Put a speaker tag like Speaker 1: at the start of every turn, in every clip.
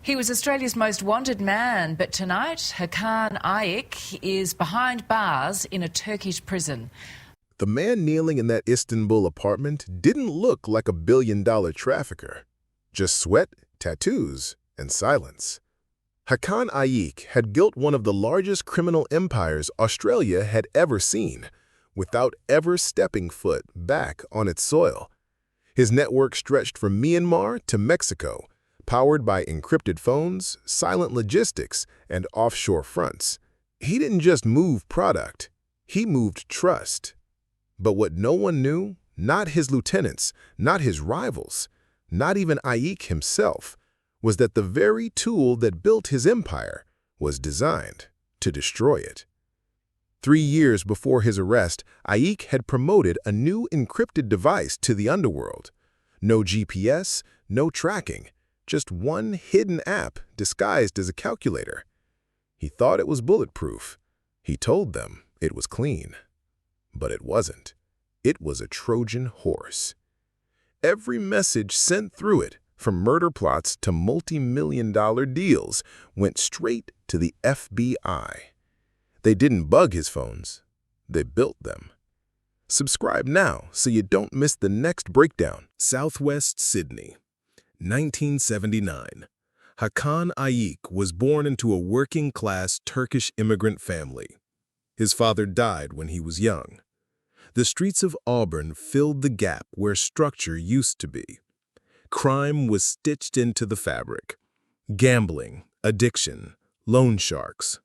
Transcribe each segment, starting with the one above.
Speaker 1: He was Australia's most wanted man, but tonight, Hakan Ayik is behind bars in a Turkish prison.
Speaker 2: The man kneeling in that Istanbul apartment didn't look like a billion-dollar trafficker. Just sweat, tattoos, and silence. Hakan Ayik had built one of the largest criminal empires Australia had ever seen, without ever stepping foot back on its soil. His network stretched from Myanmar to Mexico, powered by encrypted phones, silent logistics, and offshore fronts. He didn't just move product, he moved trust. But what no one knew, not his lieutenants, not his rivals, not even Ayik himself, was that the very tool that built his empire was designed to destroy it. 3 years before his arrest, Ayik had promoted a new encrypted device to the underworld. No GPS, no tracking, just one hidden app disguised as a calculator. He thought it was bulletproof. He told them it was clean. But it wasn't. It was a Trojan horse. Every message sent through it, from murder plots to multi-million-dollar deals, went straight to the FBI. They didn't bug his phones. They built them. Subscribe now so you don't miss the next breakdown. Southwest Sydney, 1979. Hakan Ayik was born into a working-class Turkish immigrant family. His father died when he was young. The streets of Auburn filled the gap where structure used to be. Crime was stitched into the fabric. Gambling, addiction, loan sharks.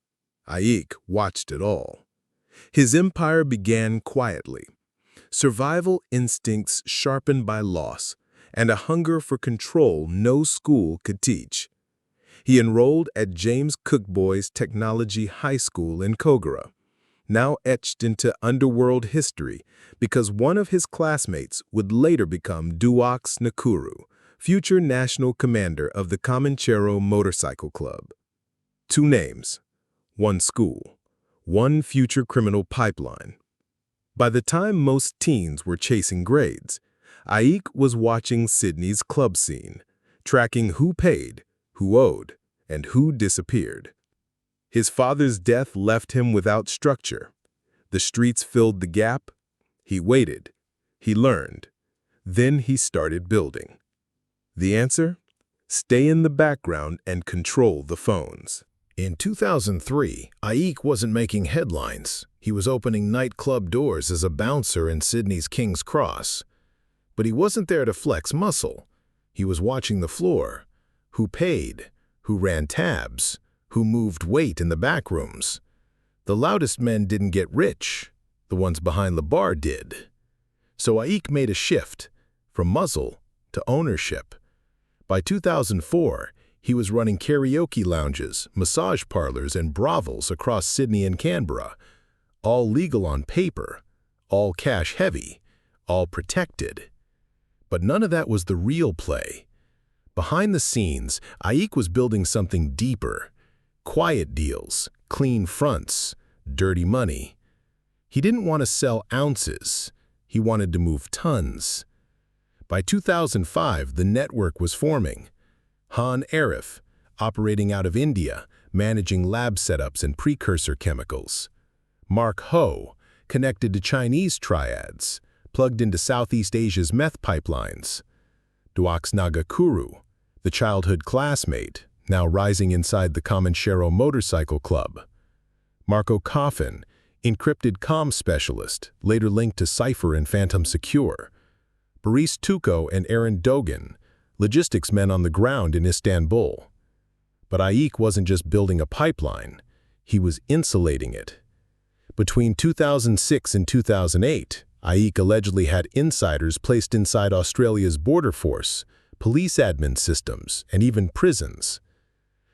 Speaker 2: Ayik watched it all. His empire began quietly. Survival instincts sharpened by loss, and a hunger for control no school could teach. He enrolled at James Cook Boys Technology High School in Kogarah, now etched into underworld history because one of his classmates would later become Duox Nakuru, future national commander of the Comanchero Motorcycle Club. 2 names, 1 school, 1 future criminal pipeline. By the time most teens were chasing grades, Ayik was watching Sydney's club scene, tracking who paid, who owed, and who disappeared. His father's death left him without structure. The streets filled the gap. He waited. He learned. Then he started building. The answer? Stay in the background and control the phones.
Speaker 3: In 2003, Ayik wasn't making headlines. He was opening nightclub doors as a bouncer in Sydney's King's Cross. But he wasn't there to flex muscle. He was watching the floor. Who paid? Who ran tabs? Who moved weight in the back rooms? The loudest men didn't get rich. The ones behind the bar did. So Ayik made a shift from muzzle to ownership. By 2004, he was running karaoke lounges, massage parlors, and brothels across Sydney and Canberra, all legal on paper, all cash-heavy, all protected. But none of that was the real play. Behind the scenes, Ayik was building something deeper. Quiet deals, clean fronts, dirty money. He didn't want to sell ounces. He wanted to move tons. By 2005, the network was forming. Han Arif, operating out of India, managing lab setups and precursor chemicals. Mark Ho, connected to Chinese triads, plugged into Southeast Asia's meth pipelines. Duox Nakuru, the childhood classmate, now rising inside the Comanchero Motorcycle Club. Marco Coffin, encrypted comms specialist, later linked to Cypher and Phantom Secure. Boris Tuko and Aaron Dogan, logistics men on the ground in Istanbul. But Ayik wasn't just building a pipeline, he was insulating it. Between 2006 and 2008, Ayik allegedly had insiders placed inside Australia's border force, police admin systems, and even prisons.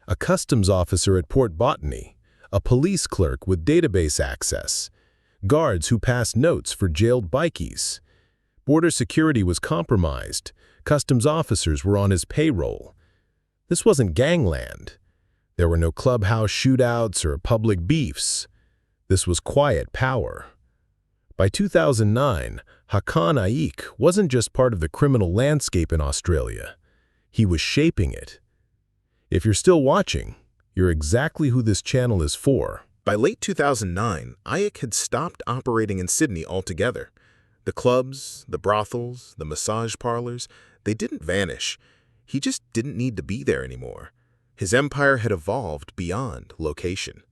Speaker 3: A customs officer at Port Botany, a police clerk with database access, guards who passed notes for jailed bikies. Border security was compromised. Customs officers were on his payroll. This wasn't gangland. There were no clubhouse shootouts or public beefs. This was quiet power. By 2009, Hakan Ayik wasn't just part of the criminal landscape in Australia. He was shaping it. If you're still watching, you're exactly who this channel is for.
Speaker 2: By late 2009, Ayik had stopped operating in Sydney altogether. The clubs, the brothels, the massage parlors, they didn't vanish. He just didn't need to be there anymore. His empire had evolved beyond location.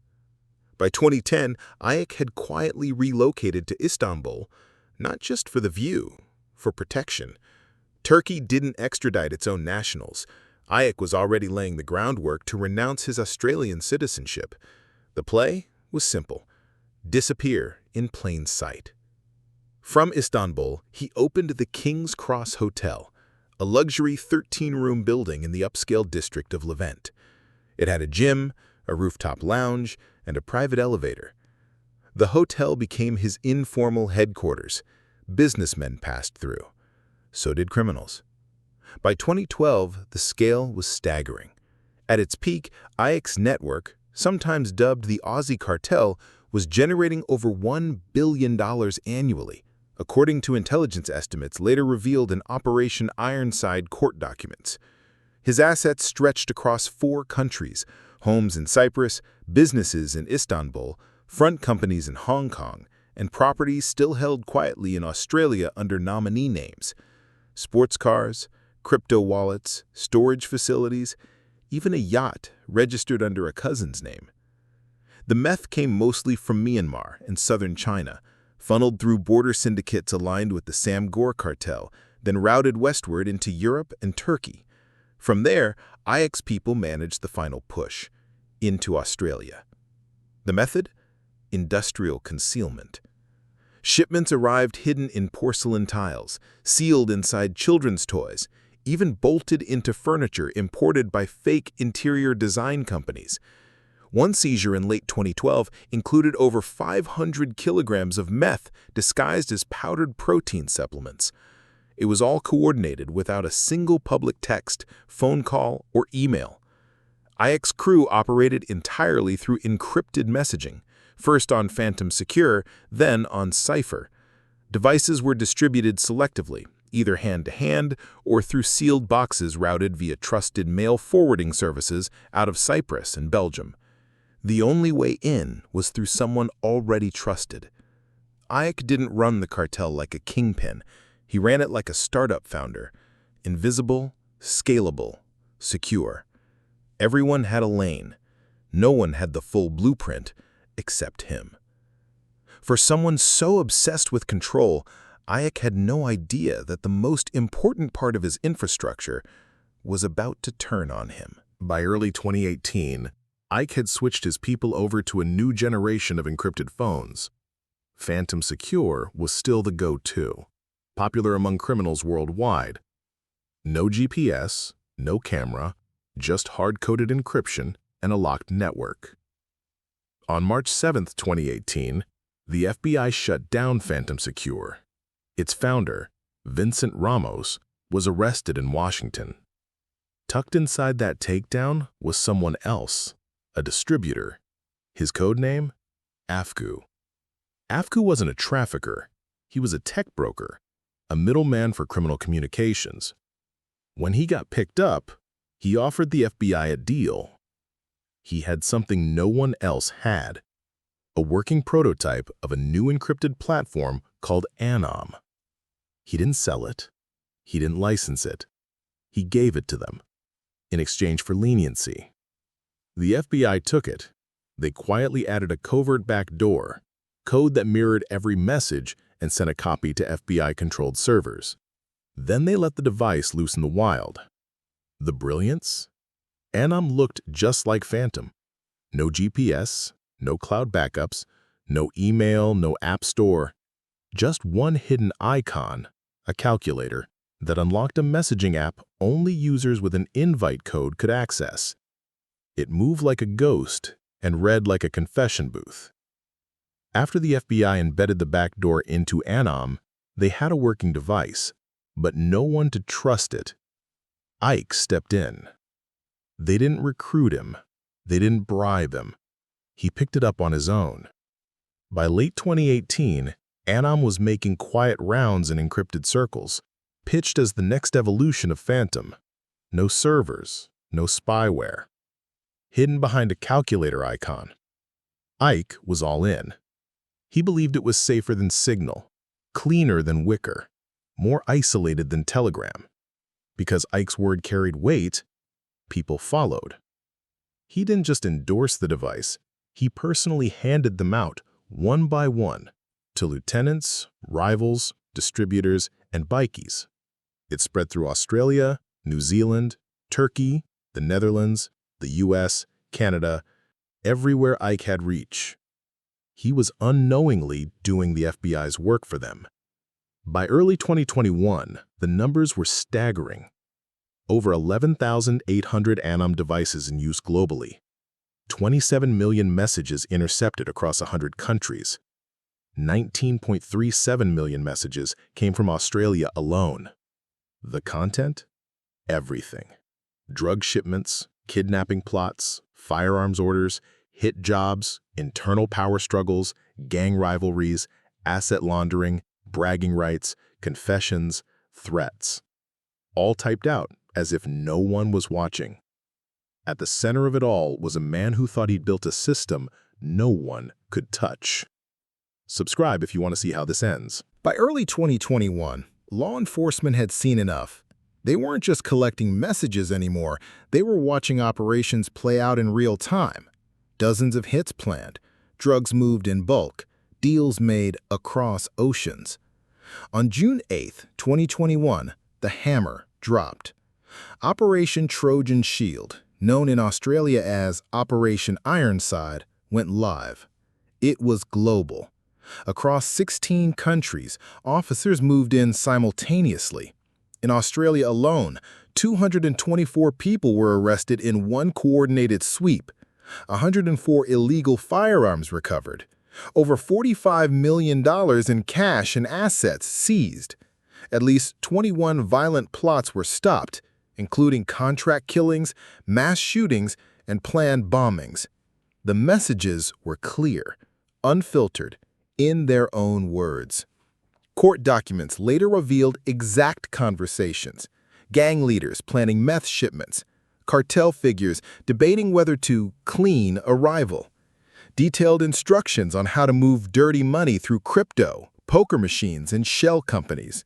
Speaker 2: By 2010, Ayik had quietly relocated to Istanbul, not just for the view, for protection. Turkey didn't extradite its own nationals. Ayik was already laying the groundwork to renounce his Australian citizenship. The play was simple: disappear in plain sight. From Istanbul, he opened the King's Cross Hotel, a luxury 13-room building in the upscale district of Levent. It had a gym, a rooftop lounge, and a private elevator. The hotel became his informal headquarters. Businessmen passed through. So did criminals. By 2012, the scale was staggering. At its peak, Ayik's network, sometimes dubbed the Aussie cartel, was generating over $1 billion annually, according to intelligence estimates later revealed in Operation Ironside court documents. His assets stretched across 4 countries: homes in Cyprus, businesses in Istanbul, front companies in Hong Kong, and properties still held quietly in Australia under nominee names. Sports cars, crypto wallets, storage facilities, even a yacht registered under a cousin's name. The meth came mostly from Myanmar and southern China, funneled through border syndicates aligned with the Samgor cartel, then routed westward into Europe and Turkey. From there, Ayik's people managed the final push, into Australia. The method? Industrial concealment. Shipments arrived hidden in porcelain tiles, sealed inside children's toys, even bolted into furniture imported by fake interior design companies. One seizure in late 2012 included over 500 kilograms of meth disguised as powdered protein supplements. It was all coordinated without a single public text, phone call, or email. Ayik's crew operated entirely through encrypted messaging, first on Phantom Secure, then on Cypher. Devices were distributed selectively, either hand-to-hand or through sealed boxes routed via trusted mail forwarding services out of Cyprus and Belgium. The only way in was through someone already trusted. Ayik didn't run the cartel like a kingpin. He ran it like a startup founder: invisible, scalable, secure. Everyone had a lane. No one had the full blueprint, except him. For someone so obsessed with control, Ayik had no idea that the most important part of his infrastructure was about to turn on him.
Speaker 3: By early 2018, Ayik had switched his people over to a new generation of encrypted phones. Phantom Secure was still the go-to, popular among criminals worldwide. No GPS, no camera, just hard-coded encryption and a locked network. On March 7, 2018, the FBI shut down Phantom Secure. Its founder, Vincent Ramos, was arrested in Washington. Tucked inside that takedown was someone else, a distributor. His code name? Afgu. Afgu wasn't a trafficker. He was a tech broker, a middleman for criminal communications. When he got picked up, he offered the FBI a deal. He had something no one else had: a working prototype of a new encrypted platform called ANØM. He didn't sell it. He didn't license it. He gave it to them in exchange for leniency. The FBI took it. They quietly added a covert backdoor, code that mirrored every message, and sent a copy to FBI-controlled servers. Then they let the device loose in the wild. The brilliance? ANØM looked just like Phantom. No GPS, no cloud backups, no email, no app store. Just one hidden icon, a calculator, that unlocked a messaging app only users with an invite code could access. It moved like a ghost and read like a confession booth. After the FBI embedded the backdoor into ANØM, they had a working device, but no one to trust it. Ayik stepped in. They didn't recruit him. They didn't bribe him. He picked it up on his own. By late 2018, ANØM was making quiet rounds in encrypted circles, pitched as the next evolution of Phantom. No servers, no spyware, hidden behind a calculator icon. Ayik was all in. He believed it was safer than Signal, cleaner than Wicker, more isolated than Telegram. Because Ayik's word carried weight, people followed. He didn't just endorse the device, he personally handed them out, one by one, to lieutenants, rivals, distributors, and bikies. It spread through Australia, New Zealand, Turkey, the Netherlands, the US, Canada, everywhere Ayik had reach. He was unknowingly doing the FBI's work for them. By early 2021, the numbers were staggering. Over 11,800 ANØM devices in use globally, 27 million messages intercepted across 100 countries, 19.37 million messages came from Australia alone. The content? Everything. Drug shipments, kidnapping plots, firearms orders, hit jobs, internal power struggles, gang rivalries, asset laundering, bragging rights, confessions, threats. All typed out as if no one was watching. At the center of it all was a man who thought he'd built a system no one could touch. Subscribe if you want to see how this ends.
Speaker 4: By early 2021, law enforcement had seen enough. They weren't just collecting messages anymore, they were watching operations play out in real time. Dozens of hits planned, drugs moved in bulk, deals made across oceans. On June 8, 2021, the hammer dropped. Operation Trojan Shield, known in Australia as Operation Ironside, went live. It was global. Across 16 countries, officers moved in simultaneously. In Australia alone, 224 people were arrested in one coordinated sweep. 104 illegal firearms recovered. Over $45 million in cash and assets seized. At least 21 violent plots were stopped, including contract killings, mass shootings, and planned bombings. The messages were clear, unfiltered, in their own words. Court documents later revealed exact conversations, gang leaders planning meth shipments, cartel figures debating whether to clean a rival, detailed instructions on how to move dirty money through crypto, poker machines, and shell companies.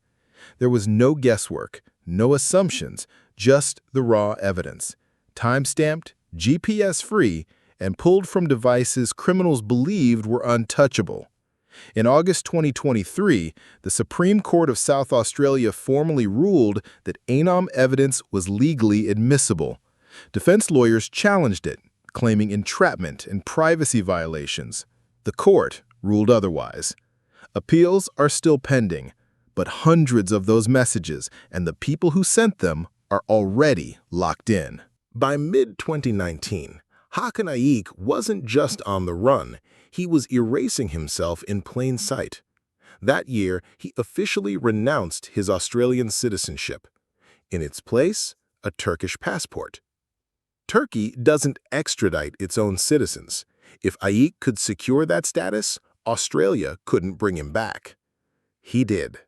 Speaker 4: There was no guesswork, no assumptions, just the raw evidence, time-stamped, GPS-free, and pulled from devices criminals believed were untouchable. In August 2023, the Supreme Court of South Australia formally ruled that ANØM evidence was legally admissible. Defense lawyers challenged it, claiming entrapment and privacy violations. The court ruled otherwise. Appeals are still pending, but hundreds of those messages and the people who sent them are already locked in.
Speaker 2: By mid-2019, Hakan Ayik wasn't just on the run, he was erasing himself in plain sight. That year, he officially renounced his Australian citizenship. In its place, a Turkish passport. Turkey doesn't extradite its own citizens. If Ayik could secure that status, Australia couldn't bring him back. He did.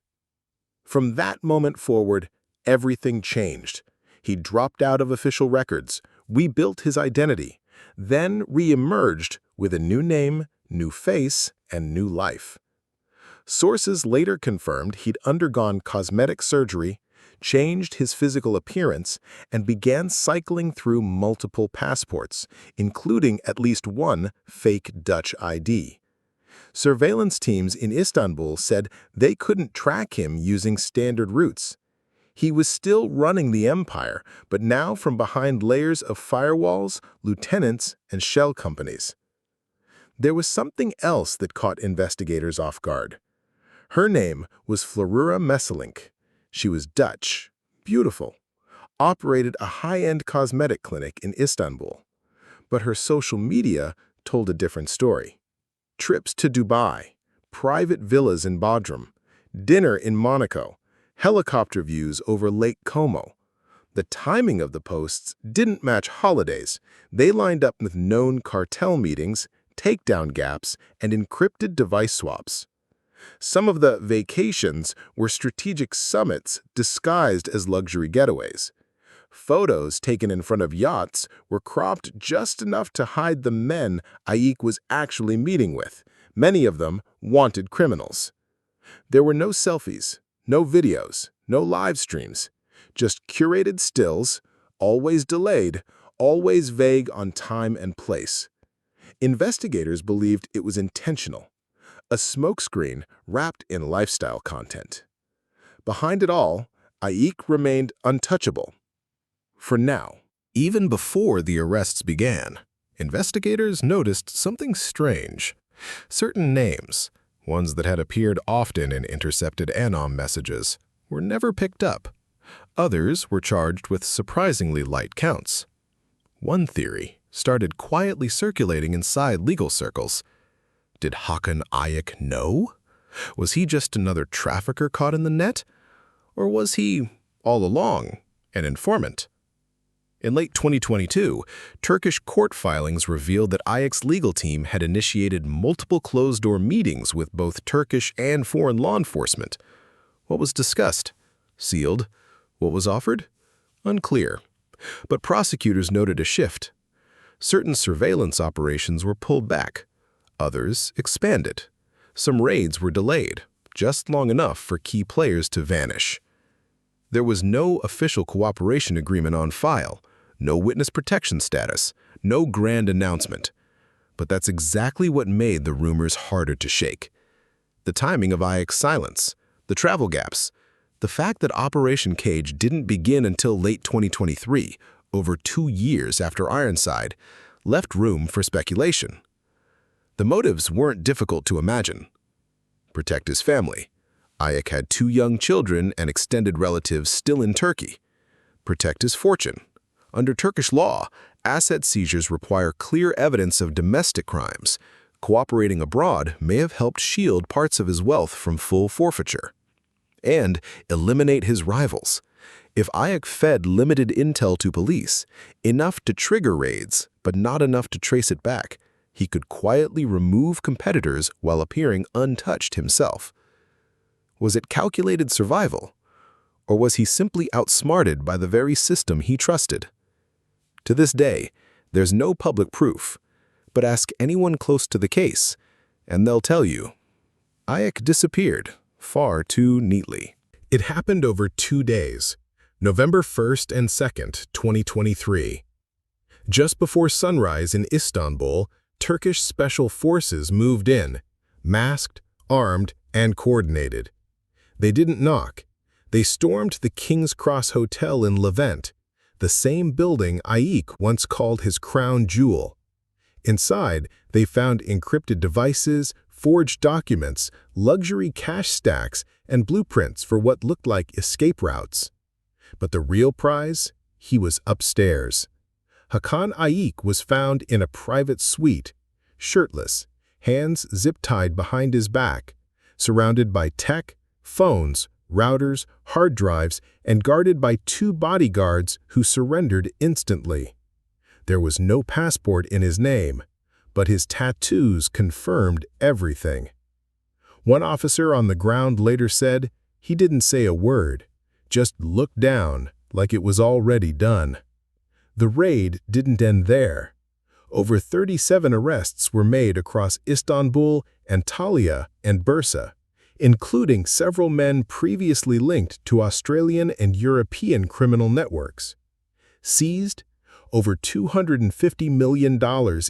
Speaker 2: From that moment forward, everything changed. He dropped out of official records, rebuilt his identity, then re-emerged with a new name, new face, and new life. Sources later confirmed he'd undergone cosmetic surgery, changed his physical appearance, and began cycling through multiple passports, including at least one fake Dutch ID. Surveillance teams in Istanbul said they couldn't track him using standard routes. He was still running the empire, but now from behind layers of firewalls, lieutenants, and shell companies. There was something else that caught investigators off guard. Her name was Florura Messelink. She was Dutch, beautiful, operated a high-end cosmetic clinic in Istanbul. But her social media told a different story. Trips to Dubai, private villas in Bodrum, dinner in Monaco, helicopter views over Lake Como. The timing of the posts didn't match holidays. They lined up with known cartel meetings, takedown gaps, and encrypted device swaps. Some of the vacations were strategic summits disguised as luxury getaways. Photos taken in front of yachts were cropped just enough to hide the men Ayik was actually meeting with, many of them wanted criminals. There were no selfies, no videos, no live streams, just curated stills, always delayed, always vague on time and place. Investigators believed it was intentional, a smokescreen wrapped in lifestyle content. Behind it all, Ayik remained untouchable. For now.
Speaker 3: Even before the arrests began, investigators noticed something strange. Certain names, ones that had appeared often in intercepted ANØM messages, were never picked up. Others were charged with surprisingly light counts. One theory started quietly circulating inside legal circles. Did Hakan Ayik know? Was he just another trafficker caught in the net? Or was he, all along, an informant? In late 2022, Turkish court filings revealed that Ayik's legal team had initiated multiple closed-door meetings with both Turkish and foreign law enforcement. What was discussed? Sealed. What was offered? Unclear. But prosecutors noted a shift. Certain surveillance operations were pulled back. Others expanded. Some raids were delayed, just long enough for key players to vanish. There was no official cooperation agreement on file, no witness protection status, no grand announcement. But that's exactly what made the rumors harder to shake. The timing of Ayik's silence, the travel gaps, the fact that Operation Cage didn't begin until late 2023, over 2 years after Ironside, left room for speculation. The motives weren't difficult to imagine. Protect his family. Ayik had 2 young children and extended relatives still in Turkey. Protect his fortune. Under Turkish law, asset seizures require clear evidence of domestic crimes. Cooperating abroad may have helped shield parts of his wealth from full forfeiture. And eliminate his rivals. If Ayik fed limited intel to police, enough to trigger raids, but not enough to trace it back, he could quietly remove competitors while appearing untouched himself. Was it calculated survival? Or was he simply outsmarted by the very system he trusted? To this day, there's no public proof, but ask anyone close to the case, and they'll tell you. Ayik disappeared far too neatly. It happened over 2 days, November 1st and 2nd, 2023. Just before sunrise in Istanbul, Turkish special forces moved in, masked, armed, and coordinated. They didn't knock. They stormed the King's Cross Hotel in Levent, the same building Ayik once called his crown jewel. Inside, they found encrypted devices, forged documents, luxury cash stacks, and blueprints for what looked like escape routes. But the real prize? He was upstairs. Hakan Ayik was found in a private suite, shirtless, hands zip-tied behind his back, surrounded by tech, phones, routers, hard drives, and guarded by 2 bodyguards who surrendered instantly. There was no passport in his name, but his tattoos confirmed everything. One officer on the ground later said he didn't say a word, just looked down like it was already done. The raid didn't end there. Over 37 arrests were made across Istanbul, Antalya, and Bursa, including several men previously linked to Australian and European criminal networks. Seized over $250 million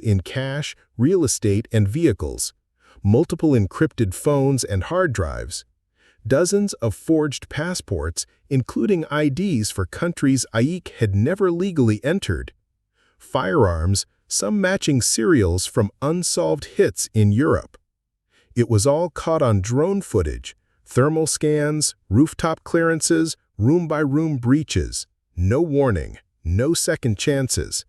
Speaker 3: in cash, real estate, and vehicles, multiple encrypted phones and hard drives, dozens of forged passports, including IDs for countries Ayik had never legally entered, firearms, some matching serials from unsolved hits in Europe. It was all caught on drone footage, thermal scans, rooftop clearances, room-by-room breaches. No warning, no second chances.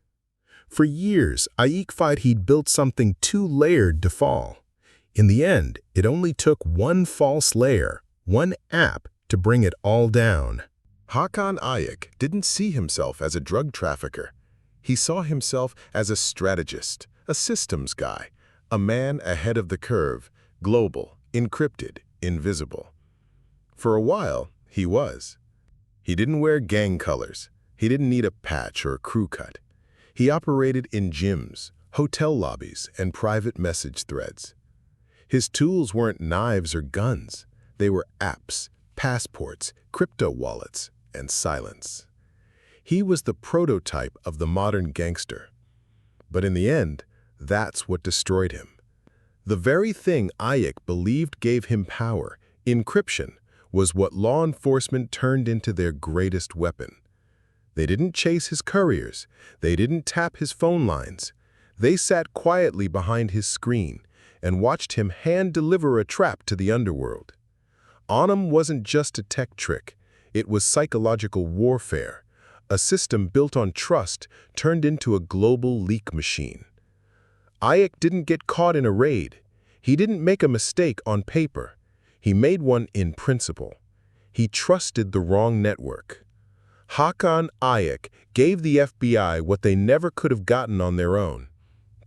Speaker 3: For years, Ayik thought he'd built something too layered to fall. In the end, it only took one false layer, one app, to bring it all down.
Speaker 2: Hakan Ayik didn't see himself as a drug trafficker. He saw himself as a strategist, a systems guy, a man ahead of the curve, global, encrypted, invisible. For a while, he was. He didn't wear gang colors. He didn't need a patch or a crew cut. He operated in gyms, hotel lobbies, and private message threads. His tools weren't knives or guns. They were apps, passports, crypto wallets, and silence. He was the prototype of the modern gangster. But in the end, that's what destroyed him. The very thing Ayik believed gave him power, encryption, was what law enforcement turned into their greatest weapon. They didn't chase his couriers. They didn't tap his phone lines. They sat quietly behind his screen and watched him hand-deliver a trap to the underworld. ANØM wasn't just a tech trick. It was psychological warfare, a system built on trust turned into a global leak machine. Ayik didn't get caught in a raid. He didn't make a mistake on paper. He made one in principle. He trusted the wrong network. Hakan Ayik gave the FBI what they never could have gotten on their own: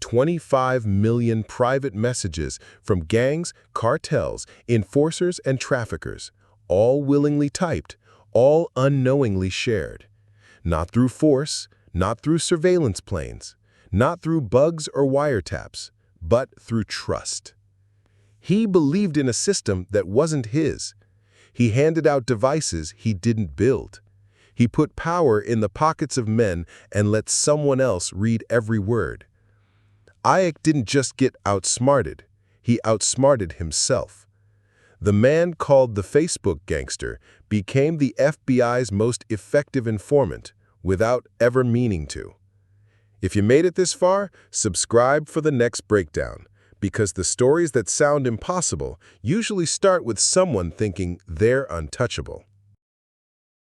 Speaker 2: 25 million private messages from gangs, cartels, enforcers, and traffickers, all willingly typed, all unknowingly shared. Not through force, not through surveillance planes, not through bugs or wiretaps, but through trust. He believed in a system that wasn't his. He handed out devices he didn't build. He put power in the pockets of men and let someone else read every word. Ayik didn't just get outsmarted, he outsmarted himself. The man called the Facebook gangster became the FBI's most effective informant without ever meaning to. If you made it this far, subscribe for the next breakdown, because the stories that sound impossible usually start with someone thinking they're untouchable.